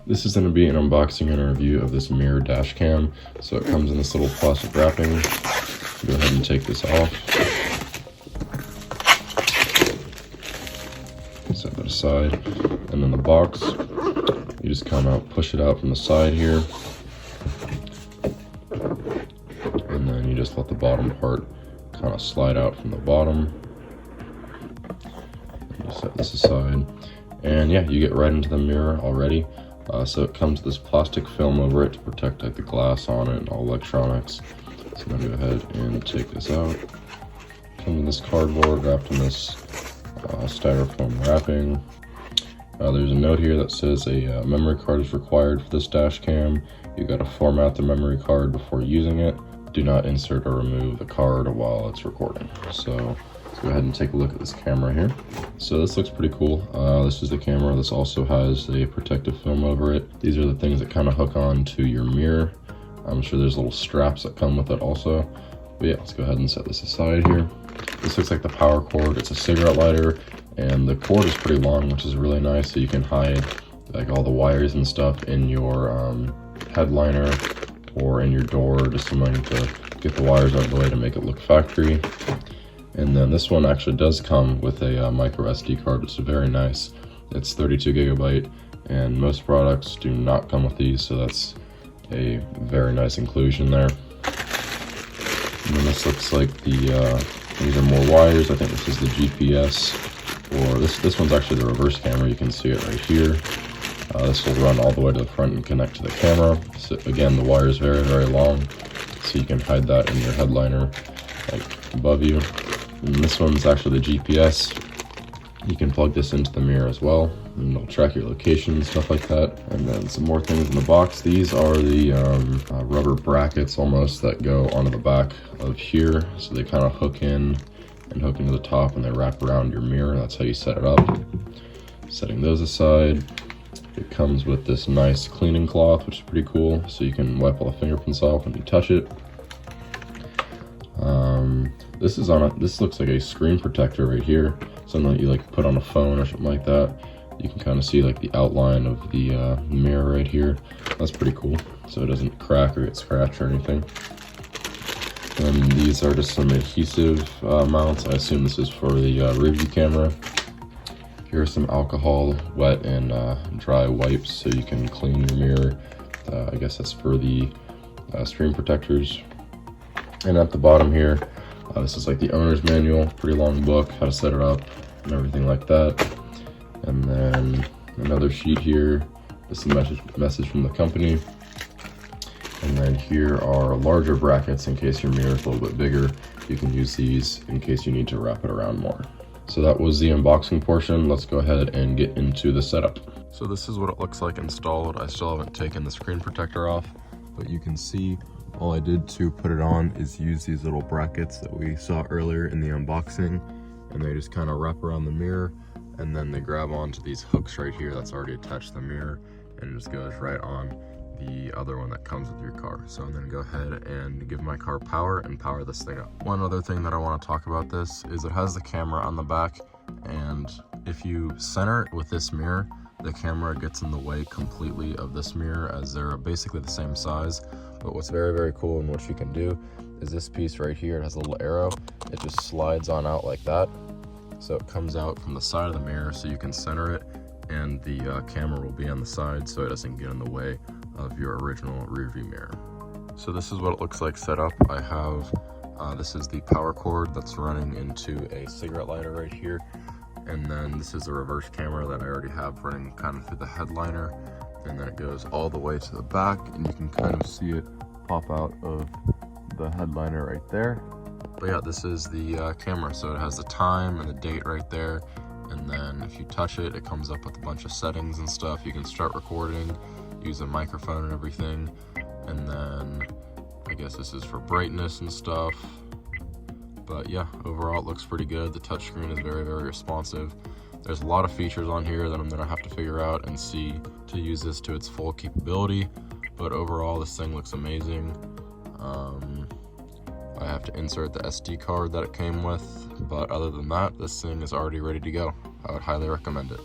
This is going to be an unboxing and a review of this mirror dash cam. So it comes in this little plastic wrapping. Go ahead and take this off. Set that aside. And then the box, you just kind of push it out from the side here. And then you just let the bottom part kind of slide out from the bottom. Just set this aside. And yeah, you get right into the mirror already. So it comes with this plastic film over it to protect like the glass on it and all electronics. So I'm gonna go ahead and take this out. Comes with this cardboard wrapped in this styrofoam wrapping. There's a note here that says a memory card is required for this dash cam. You gotta format the memory card before using it. Do not insert or remove the card while it's recording. So let's go ahead and take a look at this camera here. So this looks pretty cool. This is the camera. This also has a protective film over it. These are the things that kind of hook on to your mirror. I'm sure there's little straps that come with it also. But yeah, let's go ahead and set this aside here. This looks like the power cord. It's a cigarette lighter, and the cord is pretty long, which is really nice. So you can hide like all the wires and stuff in your headliner or in your door, just something to get the wires out of the way to make it look factory. And then this one actually does come with a micro SD card, which is very nice. It's 32 gigabyte, and most products do not come with these, so that's a very nice inclusion there. And then this looks like these are more wires. I think this is the GPS, or this one's actually the reverse camera. You can see it right here. This will run all the way to the front and connect to the camera. So again, the wire is very, very long, so you can hide that in your headliner, like above you. And this one's actually the GPS. You can plug this into the mirror as well, and it'll track your location and stuff like that. And then some more things in the box. These are the rubber brackets almost that go onto the back of here. So they kind of hook in and hook into the top, and they wrap around your mirror. That's how you set it up. Setting those aside. It comes with this nice cleaning cloth, which is pretty cool. So you can wipe all the fingerprints off when you touch it. This looks like a screen protector right here, something that you like put on a phone or something like that. You can kind of see like the outline of the mirror right here. That's pretty cool, so it doesn't crack or get scratched or anything. And these are just some adhesive mounts. I assume this is for the review camera. Here are some alcohol, wet and dry wipes so you can clean your mirror. I guess that's for the screen protectors. And at the bottom here, this is like the owner's manual, pretty long book, how to set it up and everything like that. And then another sheet here, this is a message from the company. And then here are larger brackets in case your mirror is a little bit bigger. You can use these in case you need to wrap it around more. So that was the unboxing portion. Let's go ahead and get into the setup. So this is what it looks like installed. I still haven't taken the screen protector off, but you can see all I did to put it on is use these little brackets that we saw earlier in the unboxing, and they just kind of wrap around the mirror, and then they grab onto these hooks right here that's already attached to the mirror, and it just goes right on the other one that comes with your car. So I'm gonna go ahead and give my car power and power this thing up. One other thing that I want to talk about this is it has the camera on the back, and if you center it with this mirror, the camera gets in the way completely of this mirror, as they're basically the same size. But what's very, very cool and what you can do is this piece right here, it has a little arrow. It just slides on out like that. So it comes out from the side of the mirror, so you can center it, and the camera will be on the side so it doesn't get in the way of your original rear view mirror. So this is what it looks like set up. I have, this is the power cord that's running into a cigarette lighter right here. And then this is a reverse camera that I already have running kind of through the headliner. And then it goes all the way to the back, and you can kind of see it pop out of the headliner right there. But yeah, this is the camera. So it has the time and the date right there. And then if you touch it, it comes up with a bunch of settings and stuff. You can start recording, use a microphone and everything. And then I guess this is for brightness and stuff. But yeah, overall it looks pretty good. The touchscreen is very, very responsive. There's a lot of features on here that I'm gonna have to figure out and see to use this to its full capability. But overall, this thing looks amazing. I have to insert the SD card that it came with, but other than that, this thing is already ready to go. I would highly recommend it.